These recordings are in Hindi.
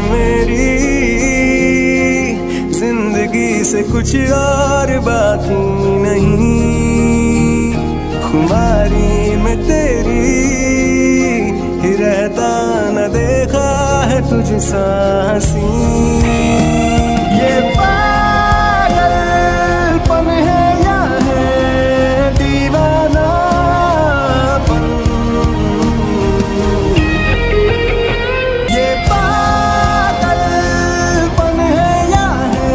मेरी जिंदगी से कुछ और बाकी नहीं, खुमारी में तेरी ही रहता न देखा है तुझसा हंसी। ये पागलपन है या है दीवानापन, ये पागलपन है या है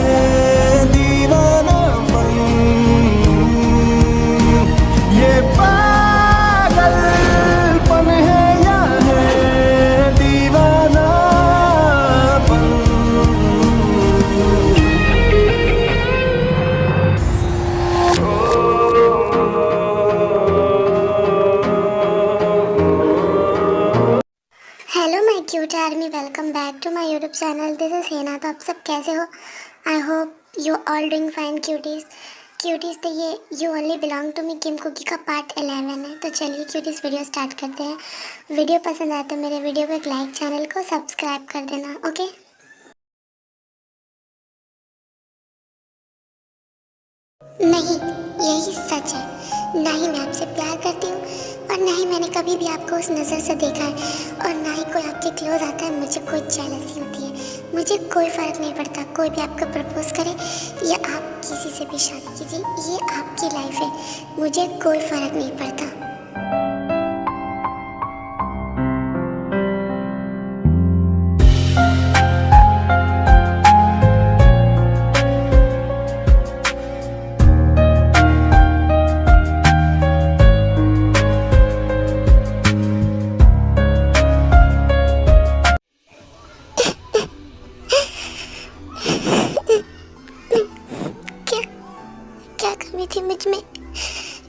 दीवानापन, ये पागलपन है या है दीवानापन। Hello my cute army, welcome back to my YouTube channel. This is Heena. तो आप सब कैसे हो? I hope you all doing fine cuties. तो ये you only belong to me Kim Kookie का पार्ट 11 है। तो चलिए क्यूटीज़ वीडियो स्टार्ट करते हैं। वीडियो पसंद आए तो मेरे वीडियो को एक लाइक, चैनल को सब्सक्राइब कर देना। ओके, नहीं, यही सच है। ना ही मैं आपसे प्यार करती हूँ और ना ही मैंने कभी भी आपको उस नज़र से देखा है, और ना ही कोई आपके क्लोज आता है मुझे कोई जेलसी होती है। मुझे कोई फ़र्क नहीं पड़ता कोई भी आपको प्रपोज करे या आप किसी से भी शादी कीजिए, ये आपकी लाइफ है, मुझे कोई फ़र्क नहीं पड़ता। क्या कमी थी मुझ में,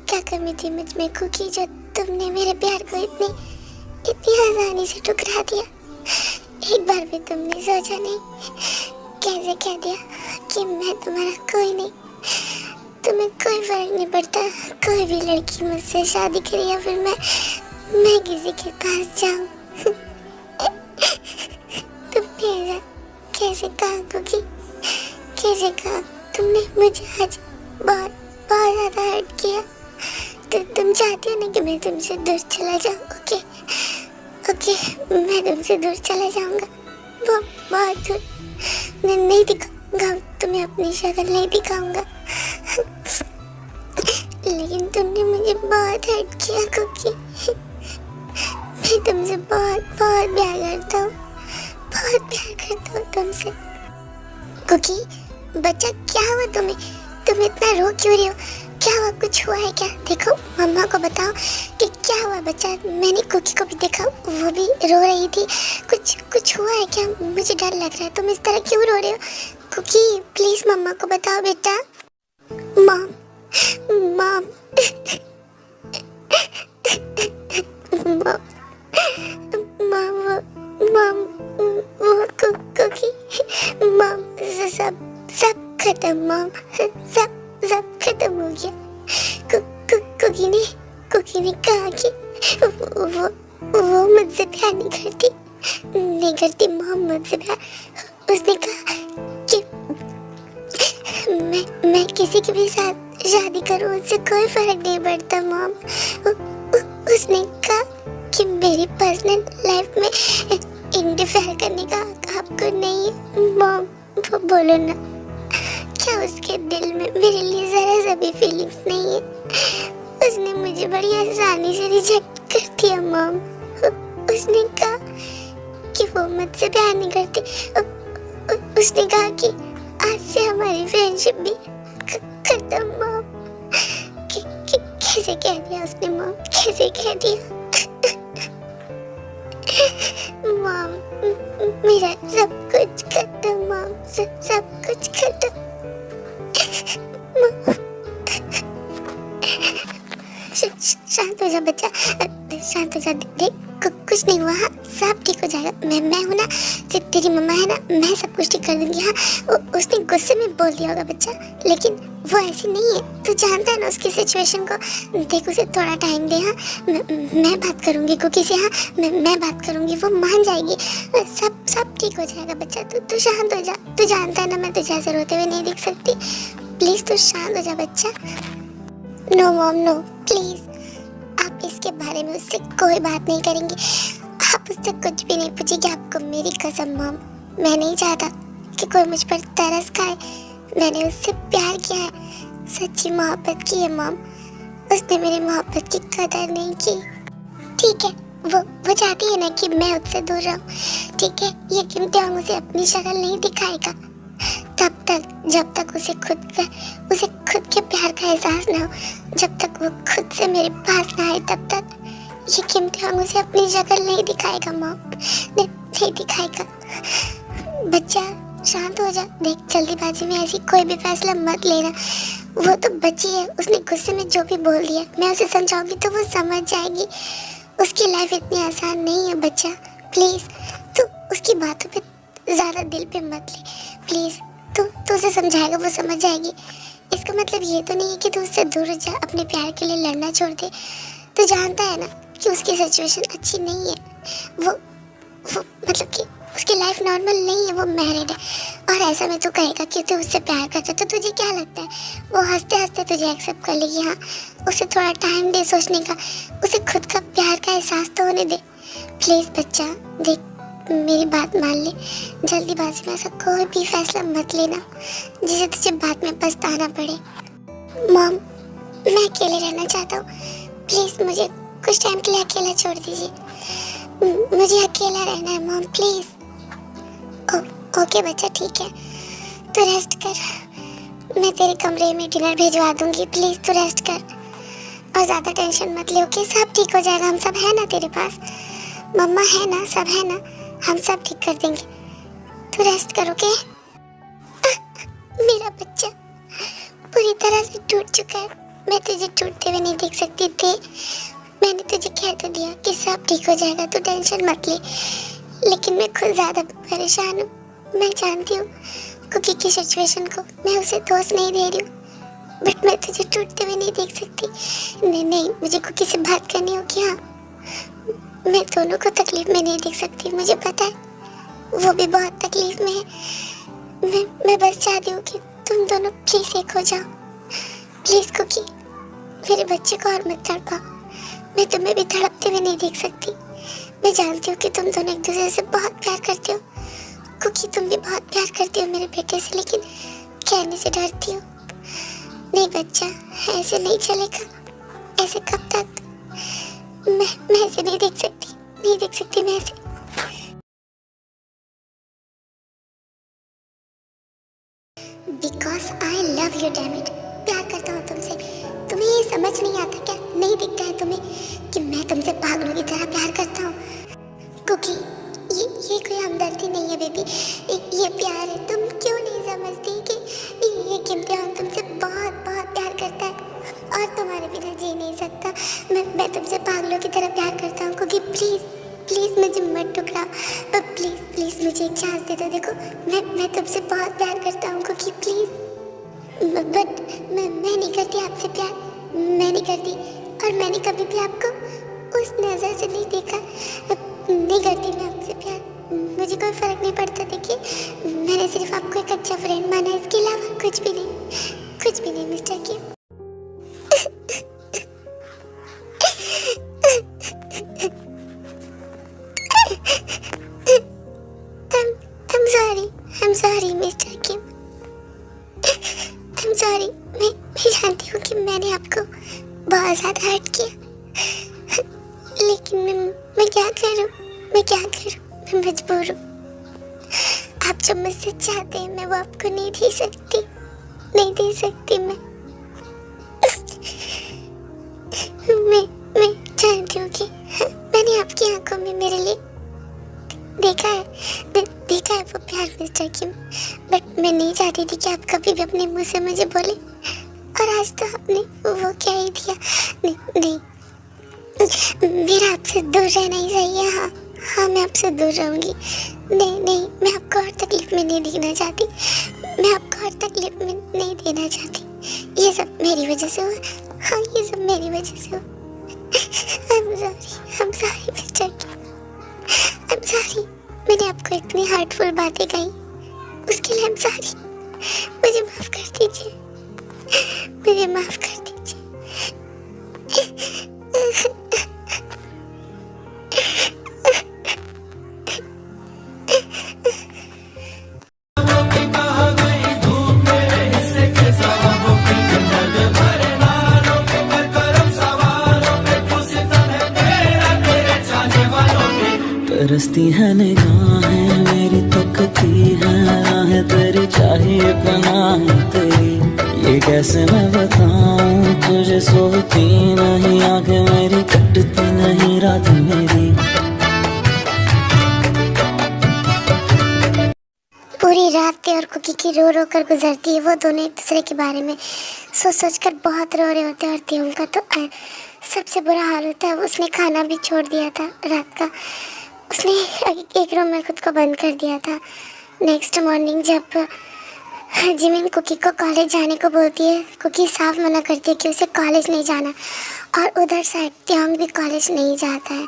क्या कमी थी मुझ में कुकी, जो तुमने मेरे प्यार को इतनी आसानी से ठुकरा दिया। एक बार भी तुमने सोचा नहीं, कैसे कह दिया कि मैं तुम्हारा कोई नहीं, तुम्हें कोई फर्क नहीं पड़ता कोई भी लड़की मुझसे शादी करे या फिर मैं किसी के पास जाऊं। तुमने ऐसा कैसे कहा कुकी, कैसे कहा? तुमने मुझे आज बहुत ज़्यादा हर्ट किया। तो तुम चाहती हो ना कि मैं तुमसे दूर चला जाऊँ? ओके, मैं तुमसे दूर चला जाऊँगा, बहुत दूर। मैं नहीं दिखाऊंगा तुम्हें, अपनी शक्ल नहीं दिखाऊंगा। लेकिन तुमने मुझे बहुत हर्ट किया कुकी। मैं तुमसे बहुत प्यार करता हूँ, बहुत प्यार करता हूँ तुमसे। कुकी बच्चा, क्या हुआ तुम्हें? तुम इतना रो क्यों रही हो? क्या हुआ? कुछ हुआ है क्या? देखो मम्मा को बताओ कि क्या हुआ बच्चा। मैंने कुकी को भी देखा, वो भी रो रही थी। कुछ हुआ है क्या? मुझे डर लग रहा है, तुम इस तरह क्यों रो रहे हो? कुकी प्लीज मम्मा को बताओ बेटा। मॉम कुकी, मॉम सब खत्म, मॉम सब खत्म हो गया। कुकी ने कहा कि वो मुझसे प्यार नहीं करती मॉम, मुझसे प्यार। उसने कहा कि मैं किसी के भी साथ शादी करूं, उससे कोई फर्क नहीं पड़ता मॉम। उसने कहा कि मेरी पर्सनल लाइफ में इंटरफेयर करने का हक आपको नहीं है मॉम। बोलो ना, क्या उसके दिल में मेरे लिए जरा सा भी फीलिंग्स नहीं है? उसने मुझे बड़ी आसानी से रिजेक्ट कर दिया मॉम। उसने कहा कि वो मुझसे प्यार नहीं करती। उसने कहा कि आज से हमारी फ्रेंडशिप भी खत्म मॉम। कैसे कह दिया उसने मॉम, कैसे कह दिया? मॉम मेरा सब कुछ खत्म मॉम, सब कुछ खत्म। शांत हो जा बच्चा, शांत हो जा। देख कुछ नहीं हुआ, हाँ सब ठीक हो जाएगा। मैं हूँ ना, तेरी मम्मा है ना, मैं सब कुछ ठीक कर दूंगी। हाँ उसने गुस्से में बोल दिया होगा बच्चा, लेकिन वो ऐसी नहीं है, तू जानता है ना उसकी सिचुएशन को। देख उसे थोड़ा टाइम दे। हाँ मैं बात करूँगी कुकी से। हाँ मैं बात करूँगी, वो मान जाएगी। सब सब ठीक हो जाएगा बच्चा। तू शांत हो जा। तू जानता है ना मैं तुझे ऐसे रोते हुए नहीं देख सकती। प्लीज़ तू शांत हो जा बच्चा। नो मॉम नो प्लीज़, आप इसके बारे में उससे कोई बात नहीं करेंगी। आप उससे कुछ भी नहीं पूछेगी। आपको मेरी कसम मॉम, मैं नहीं चाहता कि कोई मुझ पर तरस खाए। मैंने उससे प्यार किया है, सच्ची मोहब्बत की है मॉम। उसने मेरी मोहब्बत की कदर नहीं की। ठीक है, वो चाहती है ना कि मैं उससे दूर रहूं। ठीक है, ये किम त्योंग उसे अपनी शक्ल नहीं दिखाएगा तब तक, जब तक उसे खुद के प्यार का एहसास ना हो, जब तक वो खुद से मेरे पास ना आए तब तक ये किम त्योंग उसे अपनी शक्ल नहीं दिखाएगा मॉम। नहीं दिखाएगा। बच्चा शांत हो जा। देख जल्दीबाजी में ऐसी कोई भी फैसला मत लेना। वो तो बच्ची है, उसने गुस्से में जो भी बोल दिया, मैं उसे समझाऊंगी तो वो समझ जाएगी। उसकी लाइफ इतनी आसान नहीं है बच्चा। प्लीज़ तू उसकी बातों पे ज़्यादा दिल पे मत ले। प्लीज़ तू उसे समझाएगा, वो समझ जाएगी। इसका मतलब ये तो नहीं है कि तू उससे दूर जा, अपने प्यार के लिए लड़ना छोड़ दे। तू जानता है ना कि उसकी सिचुएशन अच्छी नहीं है। वो मतलब कि उसकी लाइफ नॉर्मल नहीं है, वो मैरिड है। और ऐसा में तू कहेगा कि तू उससे प्यार करता, तो तुझे क्या लगता है वो हंसते हंसते तुझे एक्सेप्ट कर लेगी? हाँ, उसे थोड़ा टाइम दे सोचने का, उसे खुद का प्यार का एहसास तो होने दे। प्लीज़ बच्चा देख, मेरी बात मान ले। जल्दीबाजी में ऐसा कोई भी फैसला मत लेना जिसे तुझे बाद में पछताना पड़े। मॉम मैं अकेले रहना चाहता हूँ, प्लीज़ मुझे कुछ टाइम के लिए अकेला छोड़ दीजिए। मुझे अकेला रहना है मॉम, प्लीज़। ओके बच्चा ठीक है, तू रेस्ट कर। मैं तेरे कमरे में डिनर भिजवा दूंगी। प्लीज़ तू रेस्ट कर और ज़्यादा टेंशन मत ले। ओके, सब ठीक हो जाएगा। हम सब है ना तेरे पास, मम्मा है ना, सब है ना, हम सब ठीक कर देंगे। तू रेस्ट कर। ओके मेरा बच्चा पूरी तरह से टूट चुका है। मैं तुझे टूटते हुए नहीं देख सकती थी। मैंने तुझे कह तो दिया कि सब ठीक हो जाएगा, तू टेंशन मत ले। लेकिन मैं खुद ज़्यादा परेशान हूँ। मैं जानती हूँ कुकी की सिचुएशन को, मैं उसे दोष नहीं दे रही हूँ, बट मैं तुझे टूटते हुए नहीं देख सकती। नहीं, मुझे कुकी से बात करनी होगी। हाँ, मैं दोनों को तकलीफ में नहीं देख सकती, मुझे पता है वो भी बहुत तकलीफ में है। मैं बस चाहती हूँ कि तुम दोनों प्लीज़ एक हो जाओ। प्लीज़ कुकी, मेरे बच्चे को और मत तड़पाओ। मैं तुम्हें भी तड़पते हुए नहीं देख सकती। मैं जानती हूँ कि तुम दोनों एक दूसरे से बहुत प्यार करते हो। कुकी तुम भी बहुत प्यार करती हो मेरे बेटे से, लेकिन कहने से डरती हो। नहीं बच्चा, ऐसे नहीं चलेगा। ऐसे कब तक? मैं ऐसे नहीं देख सकती मैं ऐसे। Because I love you, damn it. प्यार करता हूँ तुमसे। तुम्हें ये समझ नहीं आता क्या? नहीं दिखता है तुम्हें कि मैं तुमसे पागलों की तरह प्यार करता हूँ? कुकी ये कोई हमदर्दी नहीं है बेबी, ये प्यार है। तुम क्यों नहीं समझती कि ये किम त्योंग तुमसे बहुत बहुत प्यार करता है और तुम्हारे बिना जी नहीं सकता। मैं तुमसे पागलों की तरह प्यार करता हूँ। कुकी प्लीज़ मुझे मत ठुकरा, पर प्लीज़ मुझे एक चांस दे दो। देखो मैं तुमसे बहुत प्यार करता हूँ कुकी, प्लीज़। बट मैं नहीं करती आपसे प्यार, मैं नहीं करती। और मैंने कभी भी आपको उस नज़र से नहीं देखा। नहीं करती मैं आपसे प्यार, मुझे कोई फ़र्क नहीं पड़ता। देखिए मैंने सिर्फ आपको एक अच्छा फ्रेंड माना, इसके अलावा कुछ भी नहीं mister Kim. I'm sorry mister Kim, I'm sorry। मैं जानती हूँ कि मैंने आपको बहुत ज़्यादा हर्ट किया, लेकिन मैं क्या करूँ, मैं मजबूर हूँ। आप जो मुझसे चाहते हैं मैं वो आपको नहीं दे सकती मैं जानती हूँ कि मैंने आपकी आंखों में मेरे लिए देखा है वो प्यार मिस्टर किम, बट मैं नहीं चाहती थी कि आप कभी भी अपने मुंह से मुझे बोले। और आज तो आपने वो क्या ही दिया। नहीं मेरा आपसे दूर रहना ही सही है। हाँ मैं आपसे दूर रहूँगी। नहीं मैं आपको और तकलीफ में नहीं देखना चाहती, मैं आपको और तकलीफ में नहीं देना चाहती। ये सब मेरी वजह से हुआ। हाँ, ये सब मेरी वजह से हुआ। I'm sorry मिस्टर के। I'm sorry, मैंने आपको इतनी हार्टफुल बातें कही, उसके लिए I'm sorry। मुझे माफ कर दीजिए, मुझे माफ कर दीजिए। तरसती है निगाहें मेरी, तकती है राहें तेरी, चाहिए पनाह तेरी। ये कैसे मैं बताऊं तुझे, सोती नहीं आंखें मेरी, कटती नहीं रात मेरी। पूरी रात ते और कुकी की रो रो कर गुजरती है। वो दोनों एक दूसरे के बारे में सोच सोच कर बहुत रो रहे होते हैं। और त्यों का तो सबसे बुरा हाल होता है। उसने खाना भी छोड़ दिया था रात का। उसने एक रूम में खुद को बंद कर दिया था। नेक्स्ट मॉर्निंग जब जिमिन कुकी को कॉलेज जाने को बोलती है, कुकी साफ मना करती है कि उसे कॉलेज नहीं जाना। और उधर साइड त्योंग भी कॉलेज नहीं जाता है।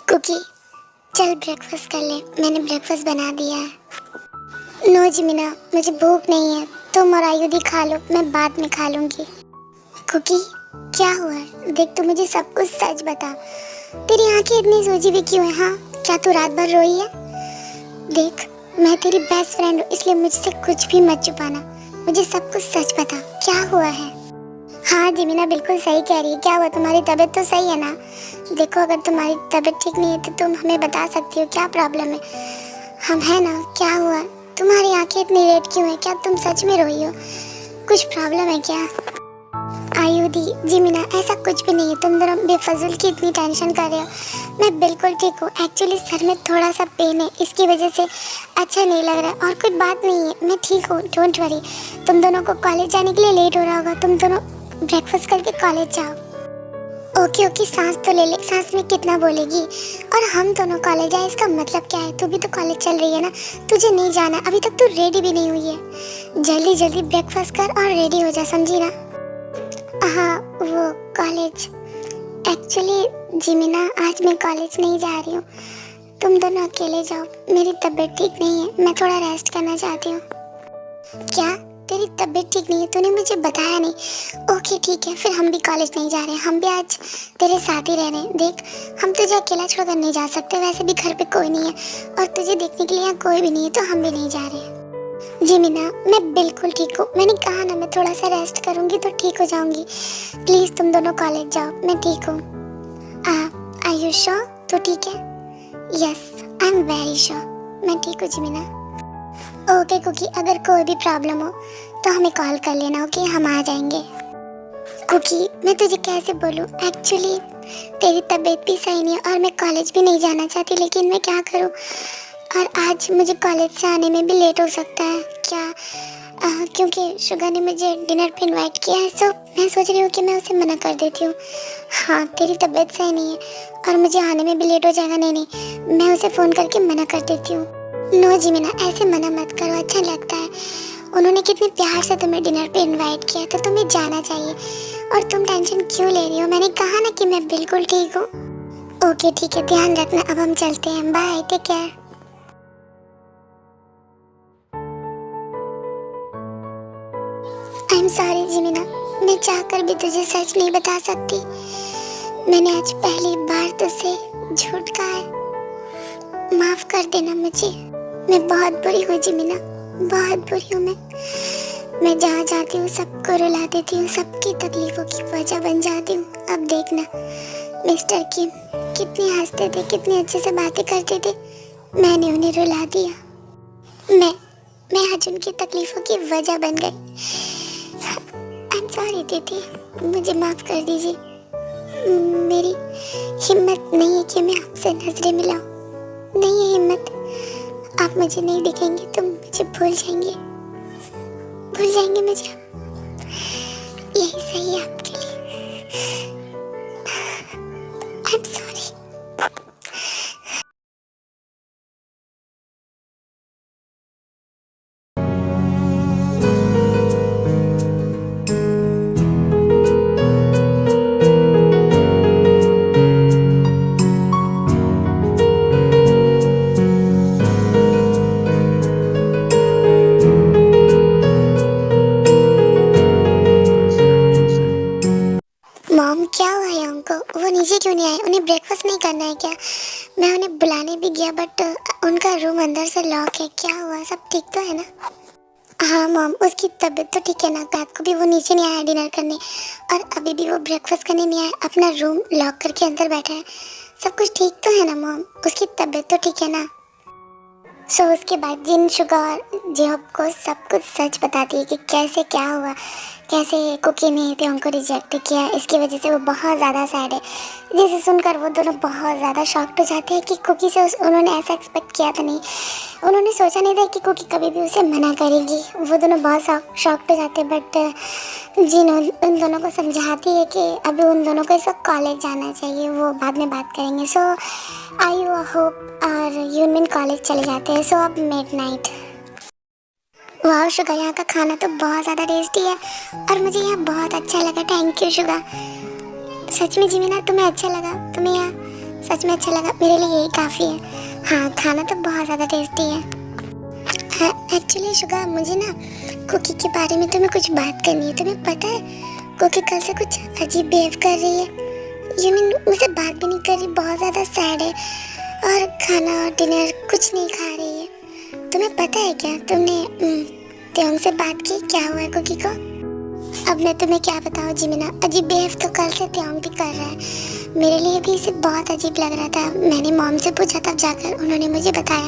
कुकी, चल ब्रेकफास्ट कर ले, मैंने ब्रेकफास्ट बना दिया है। नो जिमिना, मुझे भूख नहीं है, तुम और आयुधि खा लो, मैं बाद में खा लूँगी। कुकी, क्या हुआ? देख, तू मुझे सब कुछ सच बता। तेरी आंखें इतनी सोजी हुई क्यों है? हाँ, क्या तू रात भर रोई है? देख, मैं तेरी बेस्ट फ्रेंड हूँ, इसलिए मुझसे कुछ भी मत छुपाना। मुझे सब कुछ सच बता, क्या हुआ है? हाँ जिमिना बिल्कुल सही कह रही है। क्या हुआ? तुम्हारी तबीयत तो सही है ना? देखो, अगर तुम्हारी तबीयत ठीक नहीं है तो तुम हमें बता सकती हो, क्या प्रॉब्लम है? हम है ना, क्या हुआ? तुम्हारी आंखें इतनी रेड क्यों है? क्या तुम सच में रोई हो? कुछ प्रॉब्लम है क्या? आयुधि, जिमिना, ऐसा कुछ भी नहीं है। तुम दोनों बेफजूल की इतनी टेंशन कर रहे हो। मैं बिल्कुल ठीक हूँ। एक्चुअली सर में थोड़ा सा पेन है, इसकी वजह से अच्छा नहीं लग रहा है, और कोई बात नहीं है। मैं ठीक हूँ, डोंट वरी। तुम दोनों को कॉलेज जाने के लिए लेट हो रहा होगा, तुम दोनों ब्रेकफास्ट करके कॉलेज जाओ। ओके ओके, सांस तो ले ले। सांस में कितना बोलेगी? और हम दोनों कॉलेज आए, इसका मतलब क्या है? तू भी तो कॉलेज चल रही है ना, तुझे नहीं जाना? अभी तक तू रेडी भी नहीं हुई है। जल्दी जल्दी ब्रेकफास्ट कर और रेडी हो जा, समझी ना? हाँ, वो कॉलेज। एक्चुअली जिमिना, आज मैं कॉलेज नहीं जा रही हूँ। तुम दोनों अकेले जाओ, मेरी तबीयत ठीक नहीं है, मैं थोड़ा रेस्ट करना चाहती हूँ। क्या? तेरी तबीयत ठीक नहीं है? तूने मुझे बताया नहीं। ओके ठीक है, फिर हम भी कॉलेज नहीं जा रहे हैं, हम भी आज तेरे साथ ही रह रहे हैं। देख, हम तुझे अकेला छोड़कर नहीं जा सकते, वैसे भी घर पे कोई नहीं है और तुझे देखने के लिए यहाँ कोई भी नहीं है, तो हम भी नहीं जा रहे हैं। जिमिना, मैं बिल्कुल ठीक हूँ। मैंने कहा ना, मैं थोड़ा सा रेस्ट करूँगी तो ठीक हो जाऊँगी। प्लीज़ तुम दोनों कॉलेज जाओ, मैं ठीक हूँ। Are you sure? तो ठीक है? Yes, I am very sure, मैं ठीक हूँ जिमिना। ओके कुकी, अगर कोई भी प्रॉब्लम हो तो हमें कॉल कर लेना, ओके? हम आ जाएंगे। कुकी, मैं तुझे कैसे बोलूँ? एक्चुअली तेरी तबीयत भी सही नहीं है और मैं कॉलेज भी नहीं जाना चाहती, लेकिन मैं क्या करूँ? और आज मुझे कॉलेज से आने में भी लेट हो सकता है। क्या? क्योंकि शुगर ने मुझे डिनर पे इनवाइट किया है, सो मैं सोच रही हूँ कि मैं उसे मना कर देती हूँ। हाँ, तेरी तबीयत सही नहीं है और मुझे आने में भी लेट हो जाएगा। नहीं, मैं उसे फ़ोन करके मना कर देती हूँ। नो जिमिना, ऐसे मना मत करो, अच्छा लगता है। उन्होंने कितने प्यार से तुम्हें डिनर पे इनवाइट किया, तो तुम्हें जाना चाहिए। और तुम टेंशन क्यों ले रही हो? मैंने कहा ना कि मैं बिल्कुल ठीक हूँ। ओके ठीक है, ध्यान रखना। अब हम चलते हैं, bye, take care. I am sorry Jimina, मैं चाहकर भी तुझे सच नहीं बता सकती। मैंने आज पहली बार तुझसे झूठ कहा है, माफ कर देना मुझे। मैं बहुत बुरी हूँ जिमिना, बहुत बुरी हूँ मैं जहाँ जाती हूँ सबको रुला देती हूँ, सबकी तकलीफों की वजह बन जाती हूँ। अब देखना, मिस्टर किम कितने हंसते थे, कितने अच्छे से बातें करते थे, मैंने उन्हें रुला दिया। मैं आज उनकी तकलीफों की वजह बन गई। आई एम सॉरी दीदी, मुझे माफ़ कर दीजिए। मेरी हिम्मत नहीं है कि मैं आपसे नजरें मिलाऊं। नहीं है हिम्मत। आप मुझे नहीं दिखेंगे तो मुझे भूल जाएंगे मुझे। यही सही है आपके लिए। आई एम सॉरी। मॉम, क्या हुआ है उनको? वो नीचे क्यों नहीं आए? उन्हें ब्रेकफास्ट नहीं करना है क्या? मैं उन्हें बुलाने भी गया बट उनका रूम अंदर से लॉक है। क्या हुआ? सब ठीक तो है ना? हाँ मॉम, उसकी तबीयत तो ठीक है ना। रात को भी वो नीचे नहीं आया डिनर करने और अभी भी वो ब्रेकफास्ट करने नहीं आया। अपना रूम लॉक करके अंदर बैठा है। सब कुछ ठीक तो है ना मॉम? उसकी तबीयत तो ठीक है ना? सो उसके बाद जिन शुगा और जेहब को सब कुछ सच बताती है कि कैसे क्या हुआ, कैसे कुकी ने त्योंग को रिजेक्ट किया। इसकी वजह से वो बहुत ज़्यादा सैड है। जिसे सुनकर वो दोनों बहुत ज़्यादा शॉक्ड हो जाते हैं कि कुकी से उन्होंने ऐसा एक्सपेक्ट किया था नहीं। उन्होंने सोचा नहीं था कि कुकी कभी भी उसे मना करेगी। वो दोनों बहुत शॉक्ड हो जाते हैं बट जिन उन दोनों को समझाती है कि अभी उन दोनों को इस वक्त कॉलेज जाना चाहिए, वो बाद में बात करेंगे। सो आई होप और यूनमिन कॉलेज चले जाते हैं। सो अब मिड नाइट। वाह शुगा, यहाँ का खाना तो बहुत ज़्यादा टेस्टी है और मुझे यहाँ बहुत अच्छा लगा। Thank you Suga. सच में जिमिना, तुम्हें अच्छा लगा? तुम्हें यहाँ सच में अच्छा लगा? मेरे लिए यही काफ़ी है। हाँ, खाना तो बहुत ज़्यादा टेस्टी है। एक्चुअली शुगा, मुझे ना कुकी के बारे में तुम्हें कुछ बात करनी है। तुम्हें पता है कुकी कल से कुछ अजीब बिहेव कर रही है। यूमिन मुझसे बात भी नहीं कर रही, बहुत ज़्यादा सैड है और खाना और डिनर कुछ नहीं खा रही है। तुम्हें पता है क्या? तुमने त्योंग से बात की? क्या हुआ है कुकी को? अब मैं तुम्हें क्या बताऊँ जिमिना, अजीब बिहेव तो कल से त्योंग भी कर रहा है। मेरे लिए भी इसे बहुत अजीब लग रहा था। मैंने मॉम से पूछा तब जाकर उन्होंने मुझे बताया।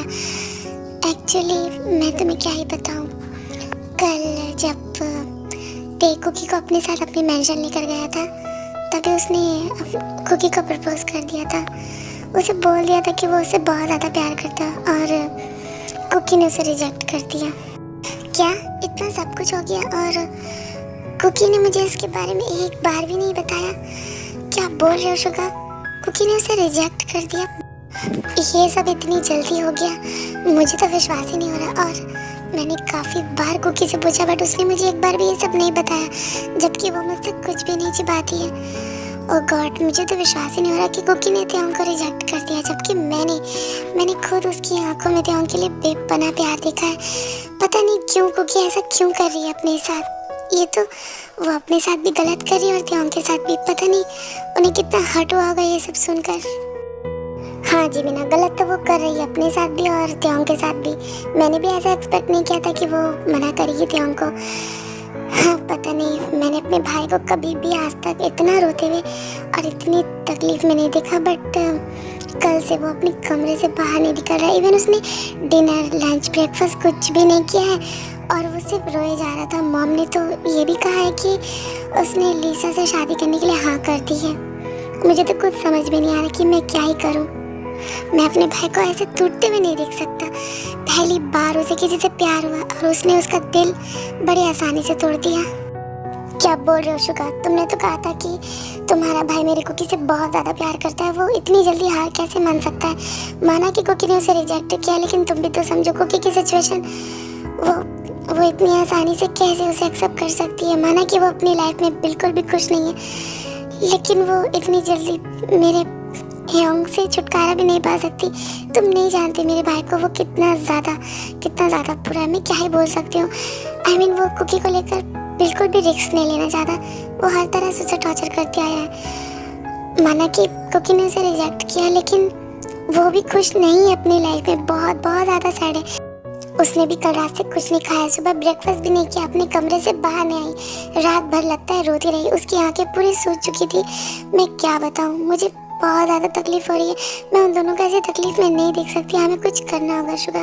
एक्चुअली मैं तुम्हें क्या ही बताऊँ, कल जब ते कुकी को अपने साथ अपनी मेंशन लेकर गया था तभी उसने कुकी को प्रपोज कर दिया था। उसे बोल दिया था कि वो उसे बहुत ज़्यादा प्यार करता और कुकी ने उसे रिजेक्ट कर दिया। क्या इतना सब कुछ हो गया और कुकी ने मुझे इसके बारे में एक बार भी नहीं बताया? क्या बोल रहे हो शुगा? कुकी ने उसे रिजेक्ट कर दिया? ये सब इतनी जल्दी हो गया, मुझे तो विश्वास ही नहीं हो रहा। और मैंने काफ़ी बार कुकी से पूछा बट उसने मुझे एक बार भी ये सब नहीं बताया, जबकि वो मुझसे कुछ भी नहीं छिपाती है। ओह गॉड, मुझे तो विश्वास ही नहीं हो रहा कि कुकी ने त्योंग को रिजेक्ट कर दिया, जबकि मैंने खुद उसकी आंखों में त्योंग के लिए बेपनाह प्यार देखा है। पता नहीं क्यों कुकी ऐसा क्यों कर रही है अपने साथ। ये तो वो अपने साथ भी गलत कर रही है और त्योंग के साथ भी। पता नहीं उन्हें कितना हर्ट हुआ होगा ये सब सुनकर। हाँ जी मीना, गलत तो वो कर रही है अपने साथ भी और त्योंग के साथ भी। मैंने भी ऐसा एक्सपेक्ट नहीं किया था कि वो मना करेगी त्योंग को। हाँ, पता नहीं, मैंने अपने भाई को कभी भी आज तक इतना रोते हुए और इतनी तकलीफ में नहीं देखा। बट कल से वो अपने कमरे से बाहर नहीं निकल रहा। इवन उसने डिनर, लंच, ब्रेकफास्ट कुछ भी नहीं किया है और वो सिर्फ रोए जा रहा था। मॉम ने तो ये भी कहा है कि उसने लीसा से शादी करने के लिए हाँ कर दी है। मुझे तो कुछ समझ में नहीं आ रहा कि मैं क्या ही करूँ। मैं अपने भाई को ऐसे टूटते हुए नहीं देख सकता। पहली बार उसे किसी से प्यार हुआ और उसने उसका दिल बड़ी आसानी से तोड़ दिया। क्या बोल रहे हो शुगा? तुमने तो कहा था कि तुम्हारा भाई मेरी कुकी से बहुत ज़्यादा प्यार करता है। वो इतनी जल्दी हार कैसे मान सकता है? माना कि कुकी ने उसे रिजेक्ट किया, लेकिन तुम भी तो समझो कुकी की सिचुएशन। वो इतनी आसानी से कैसे उसे एक्सेप्ट कर सकती है? माना कि वो अपनी लाइफ में बिल्कुल भी खुश नहीं है, लेकिन वो इतनी जल्दी मेरे ह्योंग से छुटकारा भी नहीं पा सकती। तुम नहीं जानते मेरे भाई को वो कितना ज़्यादा बुरा है। मैं क्या ही बोल सकती हूँ। आई मीन, वो कुकी को लेकर बिल्कुल भी रिस्क नहीं लेना चाहता। वो हर तरह से उसे टॉर्चर करते आया है। माना कि कुकी ने उसे रिजेक्ट किया, लेकिन वो भी खुश नहीं है अपनी लाइफ में। बहुत ज़्यादा सैड है। उसने भी कल रात से कुछ नहीं खाया, सुबह ब्रेकफास्ट भी नहीं किया, अपने कमरे से बाहर नहीं आई, रात भर लगता है रोती रही। उसकी आंखें पूरी सूज चुकी थी। मैं क्या बताऊँ, मुझे बहुत ज़्यादा तकलीफ हो रही है। मैं उन दोनों को ऐसी तकलीफ में नहीं देख सकती। हमें कुछ करना होगा शुगा।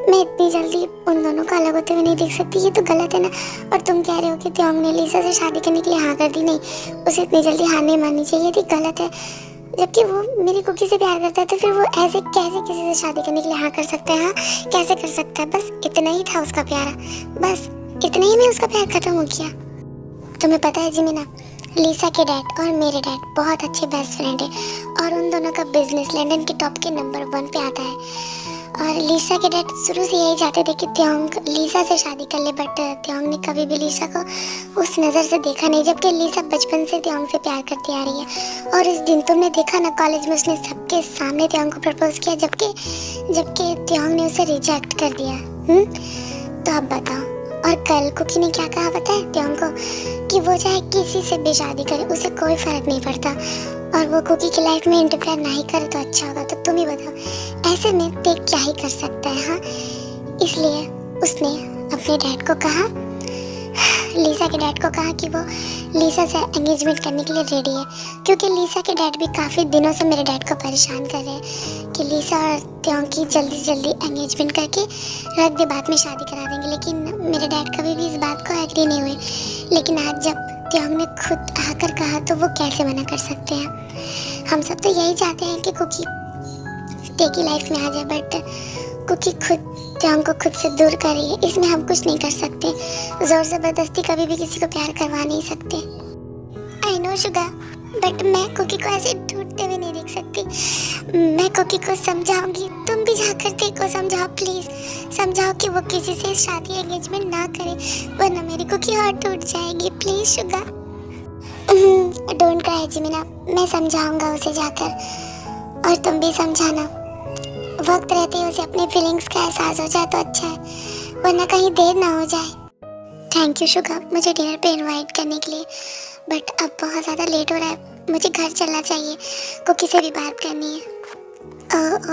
मैं इतनी जल्दी उन दोनों को अलग होते हुए नहीं देख सकती। ये तो गलत है ना। और तुम कह रहे हो कि त्योंग ने लीसा से शादी करने के लिए हाँ कर दी। नहीं, उसे इतनी जल्दी हार नहीं माननी चाहिए थी। गलत है। जबकि वो मेरी कुकी से प्यार करता है तो फिर वो ऐसे कैसे किसी से शादी करने के लिए हाँ कर सकता है? हाँ कैसे कर सकता है? बस इतना ही था उसका प्यार। बस इतना ही में उसका प्यार खत्म हो गया। तुम्हें पता है जिमिना, लीसा के डैड और मेरे डैड बहुत अच्छे बेस्ट फ्रेंड है और उन दोनों का बिजनेस लंदन के टॉप के नंबर 1 पे आता है। और लीसा के डैड शुरू से यही चाहते थे कि त्योंग लीसा से शादी कर ले, बट त्योंग ने कभी भी लीसा को उस नज़र से देखा नहीं, जबकि लीसा बचपन से त्योंग से प्यार करती आ रही है। और इस दिन तुमने देखा ना, कॉलेज में उसने सबके सामने त्योंग को प्रपोज किया, जबकि त्योंग ने उसे रिजेक्ट कर दिया। तो अब बताओ। और कल कुकी ने क्या कहा पता है त्योंग को? कि वो चाहे किसी से भी शादी करे, उसे कोई फर्क नहीं पड़ता और वो कुकी की लाइफ में इंटरफेयर नहीं करे तो अच्छा होगा। तो तुम ही बताओ, ऐसे में ते क्या ही कर सकता है? हाँ, इसलिए उसने अपने डैड को कहा, लीसा के डैड को कहा कि वो लीसा से एंगेजमेंट करने के लिए रेडी है, क्योंकि लीसा के डैड भी काफ़ी दिनों से मेरे डैड को परेशान कर रहे हैं कि लीसा और त्योंग की जल्दी जल्दी एंगेजमेंट करके रख दे, बाद में शादी करा देंगे। लेकिन मेरे डैड कभी भी इस बात को एग्री नहीं हुए। लेकिन आज जब त्योंग ने खुद आकर कहा तो वो कैसे मना कर सकते हैं? हम सब तो यही चाहते हैं कि कुकी ते की लाइफ में आ जाए, बट कुकी खुद त्योंग को खुद से दूर कर रही है। इसमें हम कुछ नहीं कर सकते। जोर ज़बरदस्ती कभी भी किसी को प्यार करवा नहीं सकते। आई नो शुगा, बट मैं कुकी को ऐसे टूटते हुए नहीं देख सकती। मैं कुकी को समझाऊंगी, तुम भी जाकर देखो, समझाओ प्लीज़, समझाओ कि वो किसी से शादी एंगेजमेंट ना करे, वरना मेरी कुकी और टूट जाएगी। Please Suga. डोंट क्राई जिमिना, मैं समझाऊंगा उसे जाकर, और तुम भी समझाना। वक्त रहते ही उसे अपनी फीलिंग्स का एहसास हो जाए तो अच्छा है, वरना कहीं देर ना हो जाए। थैंक यू शुगा मुझे डिनर पे इनवाइट करने के लिए, बट अब बहुत ज़्यादा लेट हो रहा है, मुझे घर चलना चाहिए, कुकी से भी बात करनी है।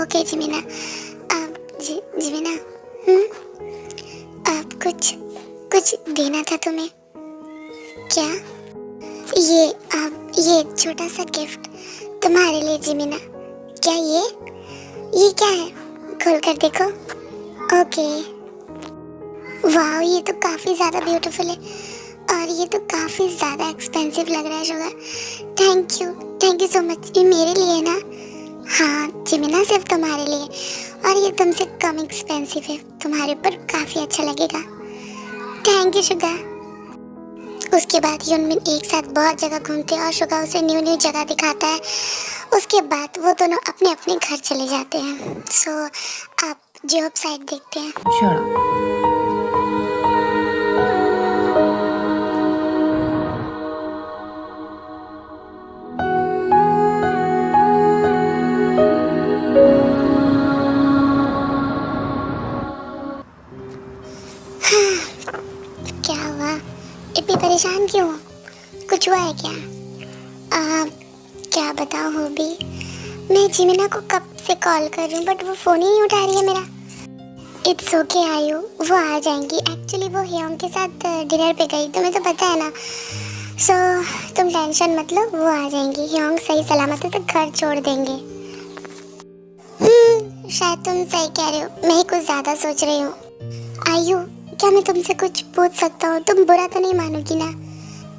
ओके जिमिना। जिमिना, आप कुछ देना था तुम्हें। क्या? ये छोटा सा गिफ्ट तुम्हारे लिए जिमिना। क्या ये क्या है? खोल कर देखो। ओके, वाह, ये तो काफ़ी ज़्यादा ब्यूटीफुल है और ये तो काफ़ी ज़्यादा एक्सपेंसिव लग रहा है sugar. Thank you so much. ये मेरे लिए ना? हाँ जिमिना, सिर्फ तुम्हारे लिए, और ये तुमसे कम एक्सपेंसिव है, तुम्हारे ऊपर काफ़ी अच्छा लगेगा। Thank you sugar. उसके बाद युनमिन एक साथ बहुत जगह घूमते हैं और शुगा उसे न्यू जगह दिखाता है। उसके बाद वो दोनों अपने अपने घर चले जाते हैं। सो आप जॉब साइड देखते हैं। क्या हुआ? इतनी परेशान क्यों हो? कुछ हुआ है क्या? क्या बताऊँ हो भी, मैं जिमिना को कब से कॉल कर रही हूँ बट वो फ़ोन ही नहीं उठा रही है मेरा। इट्स ओके आयु, वो आ जाएंगी। एक्चुअली वो ह्योंग के साथ डिनर पे गई, तुम्हें तो पता है ना। सो तुम टेंशन मत लो, वो आ जाएंगी। ह्योंग सही सलामत से घर छोड़ देंगे। शायद तुम सही कह रहे हो, मैं ही कुछ ज़्यादा सोच रही हूँ। आयु, क्या मैं तुमसे कुछ पूछ सकता हूँ? तुम बुरा तो नहीं मानोगी ना?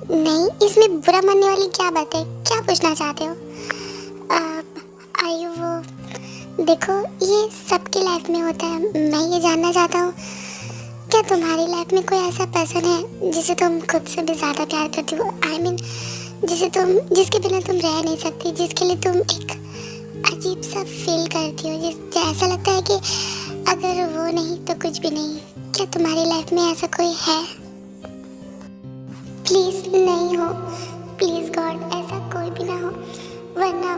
नहीं, इसमें बुरा मानने वाली क्या बात है? क्या पूछना चाहते हो? आयु, वो देखो, ये सबकी लाइफ में होता है। मैं ये जानना चाहता हूँ, क्या तुम्हारी लाइफ में कोई ऐसा पर्सन है जिसे तुम खुद से भी ज़्यादा प्यार करती हो? I mean, जिसके बिना तुम रह नहीं सकती, जिसके लिए तुम एक अजीब सा फील करती हो, ऐसा लगता है कि अगर वो नहीं तो कुछ भी नहीं। क्या तुम्हारी लाइफ में ऐसा कोई है? प्लीज़ नहीं हो, प्लीज़ गॉड, ऐसा कोई भी ना हो, वरना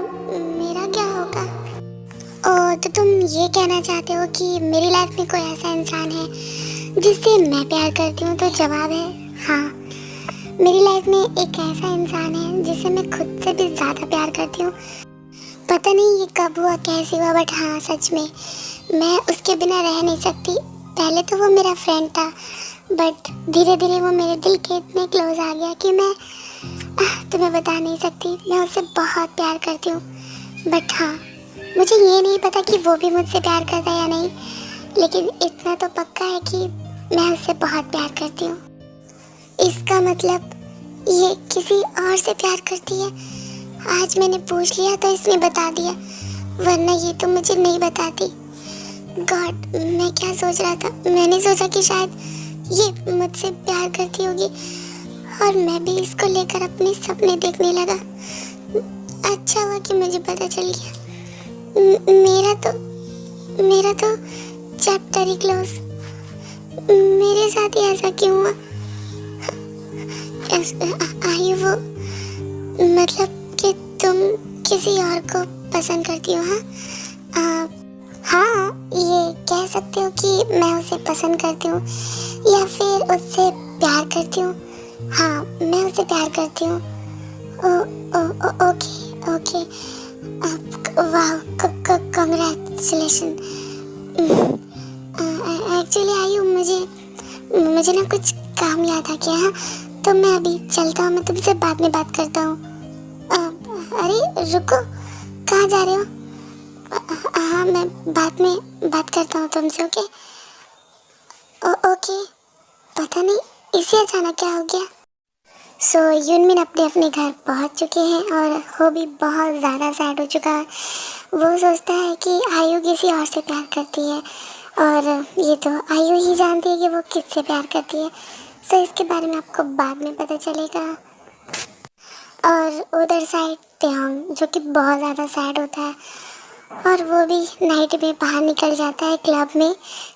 मेरा क्या होगा? तो तुम ये कहना चाहते हो कि मेरी लाइफ में कोई ऐसा इंसान है जिससे मैं प्यार करती हूँ? तो जवाब है हाँ, मेरी लाइफ में एक ऐसा इंसान है जिससे मैं खुद से भी ज़्यादा प्यार करती हूँ। पता नहीं ये कब हुआ, कैसे हुआ, बट हाँ सच में मैं उसके बिना रह नहीं सकती। पहले तो वो मेरा फ्रेंड था, बट धीरे धीरे वो मेरे दिल के इतने क्लोज आ गया कि मैं तुम्हें बता नहीं सकती। मैं उससे बहुत प्यार करती हूँ। बट हाँ, मुझे ये नहीं पता कि वो भी मुझसे प्यार करता है या नहीं, लेकिन इतना तो पक्का है कि मैं उससे बहुत प्यार करती हूँ। इसका मतलब ये किसी और से प्यार करती है। आज मैंने पूछ लिया तो इसने बता दिया, वरना ये तो मुझे नहीं बताती। गॉड, मैं क्या सोच रहा था? मैंने सोचा कि शायद ये मुझसे प्यार करती होगी और मैं भी इसको लेकर अपने सपने देखने लगा। अच्छा हुआ कि मुझे पता चल गया। मेरा तो चैप्टर ही क्लोज। मेरे साथ ही ऐसा क्यों हुआ? आयु, वो मतलब कि तुम किसी और को पसंद करती हो? हाँ, ये कह सकते हो कि मैं उसे पसंद करती हूँ या फिर उससे प्यार करती हूँ। हाँ, मैं उससे प्यार करती हूँ। ओके। वाह, कांग्रेचुलेशन। एक्चुअली आयु, मुझे ना कुछ काम याद आ गया। हाँ, तो मैं अभी चलता हूँ। मैं तुमसे बाद में बात करता हूँ। अरे रुको, कहाँ जा रहे हो? हाँ, मैं बाद में बात करता हूँ तुमसे। ओके। पता नहीं इसे अचानक क्या हो गया। सो यूनमिन अपने घर पहुँच चुके हैं और वो भी बहुत ज़्यादा सैड हो चुका है। वो सोचता है कि आयु किसी और से प्यार करती है और ये तो आयु ही जानती है कि वो किससे प्यार करती है। सो इसके बारे में आपको बाद में पता चलेगा। और उधर साइड त्योंग, जो कि बहुत ज़्यादा सैड होता है और वो भी नाइट में बाहर निकल जाता है क्लब में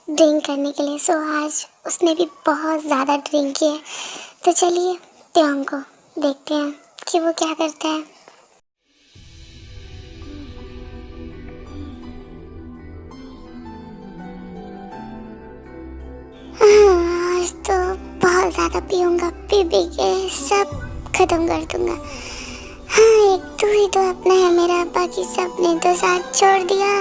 ड्रिंक करने के लिए। सो आज उसने भी बहुत ज़्यादा ड्रिंक किया है। तो चलिए त्योंग को देखते हैं कि वो क्या करता है। आज तो बहुत ज़्यादा पीऊँगा, पी के सब खत्म कर दूँगा। हाँ, एक तू ही तो अपना है मेरा, बाकी सबने तो साथ छोड़ दिया।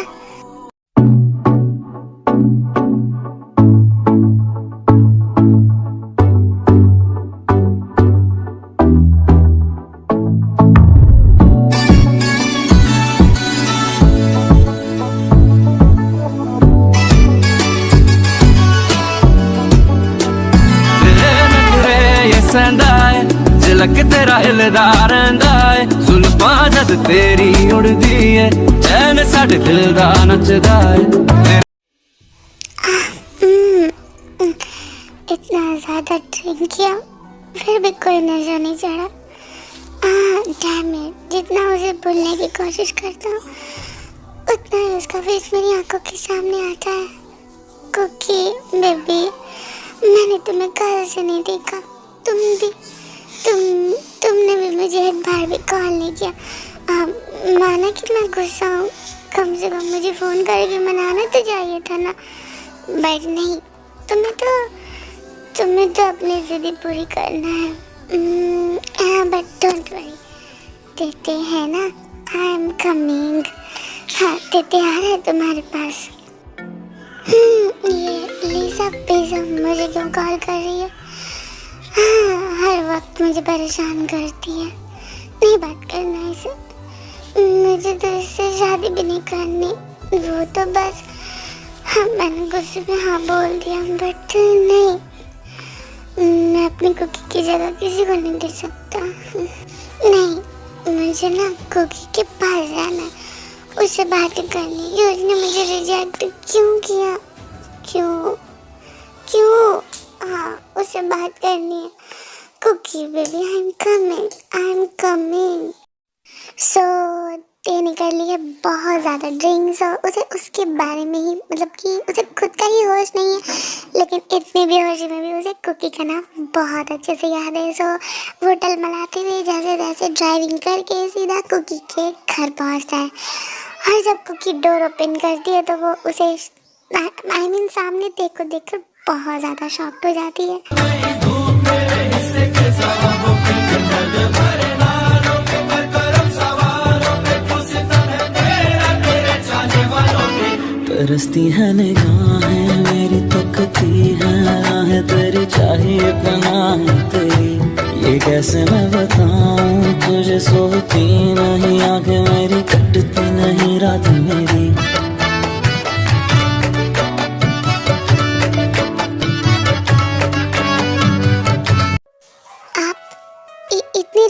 झलक तेरा हिलदा रहिंदा है, जुल्फां जद तेरी उड़दी है, चैन साडे दिल दा नचदा है। इतना ज़्यादा ड्रिंक किया फिर भी कोई नशा नहीं चढ़ा। डैम इट, जितना उसे भूलने की कोशिश करता हूँ उतना ही उसका फेस मेरी आंखों के सामने आता है। कुकी बेबी, मैंने तुम्हें कल से नहीं देखा। तुमने भी मुझे एक बार भी कॉल नहीं किया। माना कि मैं गुस्सा हूँ, कम से कम मुझे फ़ोन करके मनाना तो चाहिए था ना। बट नहीं, तुम्हें तो अपनी ज़िद पूरी करना है। बट डोंट वरी, तेते है ना, आई एम कमिंग। हाँ, तेते आ रहा है तुम्हारे पास। ये लीसा पिज़्ज़ा मुझे क्यों कॉल कर रही है? हाँ, हर वक्त मुझे परेशान करती है। नहीं बात करना इसे, मुझे तो इससे शादी भी नहीं करनी। वो तो बस हाँ, मैंने गुस्से में हाँ बोल दिया, बट नहीं, मैं अपनी कुकी की जगह किसी को नहीं दे सकता। नहीं, मुझे ना कुकी के पास जाना है, उससे बातें करनी है। उसने मुझे रिजेक्ट क्यों किया? क्यों? हाँ, उससे बात करनी है। Kookie baby, I am coming. So तेने कर लिया बहुत ज़्यादा ड्रिंक्स और उसे उसके बारे में ही, मतलब कि उसे खुद का ही होश नहीं है, लेकिन इतनी बेहोशी में भी उसे कुकी का नाम बहुत अच्छे से याद है। सो वो टलमलाते हुए जैसे तैसे ड्राइविंग करके सीधा कुकी के घर पहुंचता है। और जब कुकी डोर ओपन करती है तो वो उसे सामने देखकर बहुत ज़्यादा शॉक्ड हो जाती है। तरसती है निगाहें मेरी, तकती है राहें तेरी, चाहिए पनाह तेरी। ये कैसे मैं बताऊं तुझे, सोती नहीं आंखें मेरी, कटती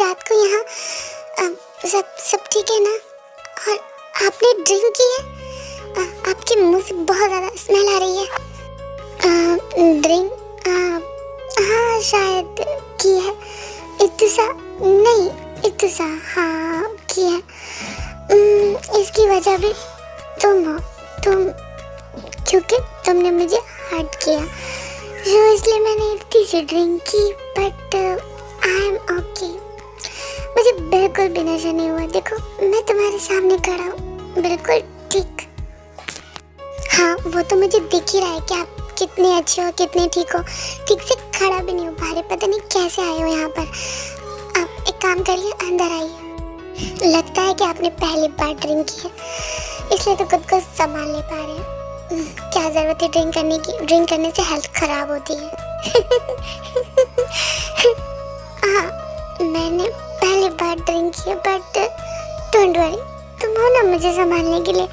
रात को यहाँ सब सब ठीक है ना? और आपने ड्रिंक की है? आपके मुंह से बहुत ज़्यादा स्मेल आ रही है। ड्रिंक? हाँ शायद की है। इत्तुसा नहीं, इत्तुसा हाँ की है। इसकी वजह भी तुम हो, क्योंकि तुमने मुझे हर्ट किया, जो इसलिए मैंने इतनी सी ड्रिंक की। बट आई एम ओके, मुझे बिल्कुल भी नशा नहीं हुआ। देखो मैं तुम्हारे सामने खड़ा हूँ, बिल्कुल ठीक। हाँ वो तो मुझे दिख ही रहा है कि आप कितने अच्छे हो, कितने ठीक हो। ठीक से खड़ा भी नहीं हो पा रहे, पता नहीं कैसे आए हो यहाँ पर। आप एक काम करिए, अंदर आइए। लगता है कि आपने पहली बार ड्रिंक की है, इसलिए तो खुद को संभाल नहीं पा रहे हैं। क्या जरूरत है ड्रिंक करने की? ड्रिंक करने से हेल्थ खराब होती है। हाँ मैंने पहली बार ड्रिंक की है, बट डोंट वरी, तुम हो ना मुझे संभालने के लिए।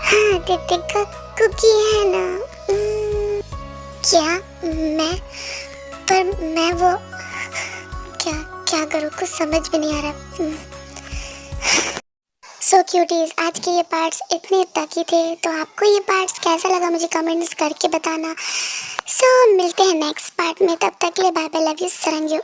हाँ टिक का कुकी है ना? क्या मैं वो क्या करूँ, कुछ समझ भी नहीं आ रहा। सो क्यूटीज, आज के ये पार्ट्स इतने तक ही थे, तो आपको ये पार्ट्स कैसा लगा मुझे कमेंट्स करके बताना। सो मिलते हैं नेक्स्ट पार्ट में, तब तक के लिए बाय बाय, लव यू, सरंग यू।